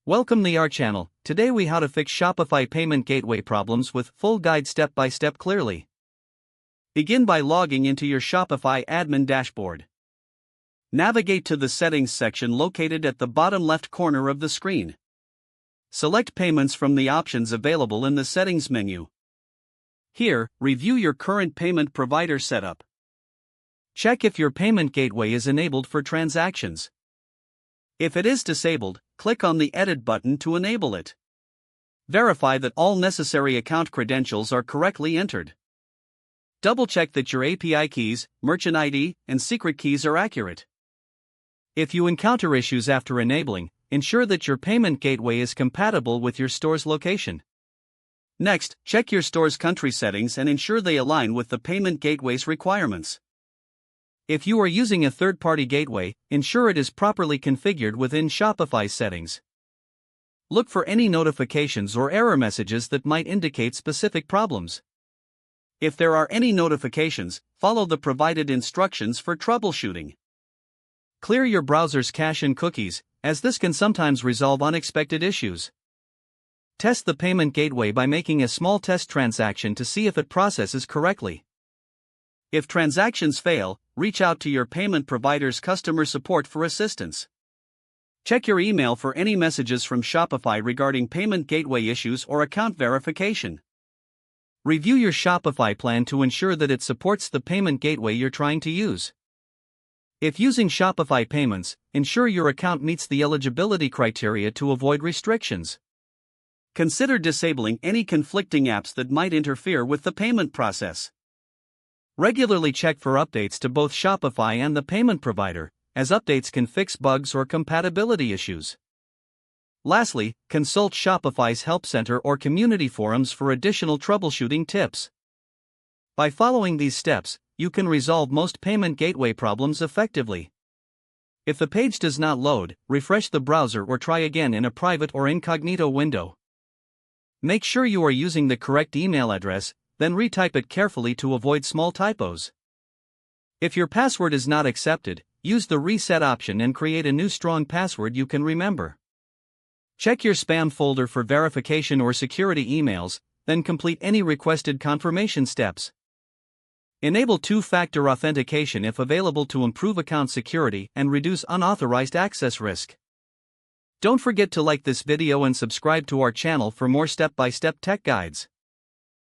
Welcome to our channel. Today we how to fix Shopify payment gateway problems with full guide step by step clearly. Begin by logging into your Shopify admin dashboard. Navigate to the settings section located at the bottom left corner of the screen. Select payments from the options available in the settings menu. Here, review your current payment provider setup. Check if your payment gateway is enabled for transactions. If it is disabled, click on the Edit button to enable it. Verify that all necessary account credentials are correctly entered. Double-check that your API keys, merchant ID, and secret keys are accurate. If you encounter issues after enabling, ensure that your payment gateway is compatible with your store's location. Next, check your store's country settings and ensure they align with the payment gateway's requirements. If you are using a third-party gateway, ensure it is properly configured within Shopify settings. Look for any notifications or error messages that might indicate specific problems. If there are any notifications, follow the provided instructions for troubleshooting. Clear your browser's cache and cookies, as this can sometimes resolve unexpected issues. Test the payment gateway by making a small test transaction to see if it processes correctly. If transactions fail, reach out to your payment provider's customer support for assistance. Check your email for any messages from Shopify regarding payment gateway issues or account verification. Review your Shopify plan to ensure that it supports the payment gateway you're trying to use. If using Shopify payments, ensure your account meets the eligibility criteria to avoid restrictions. Consider disabling any conflicting apps that might interfere with the payment process. Regularly check for updates to both Shopify and the payment provider, as updates can fix bugs or compatibility issues. Lastly, consult Shopify's Help Center or community forums for additional troubleshooting tips. By following these steps, you can resolve most payment gateway problems effectively. If the page does not load, refresh the browser or try again in a private or incognito window. Make sure you are using the correct email address, then retype it carefully to avoid small typos. If your password is not accepted, use the reset option and create a new strong password you can remember. Check your spam folder for verification or security emails, then complete any requested confirmation steps. Enable two-factor authentication if available to improve account security and reduce unauthorized access risk. Don't forget to like this video and subscribe to our channel for more step-by-step tech guides.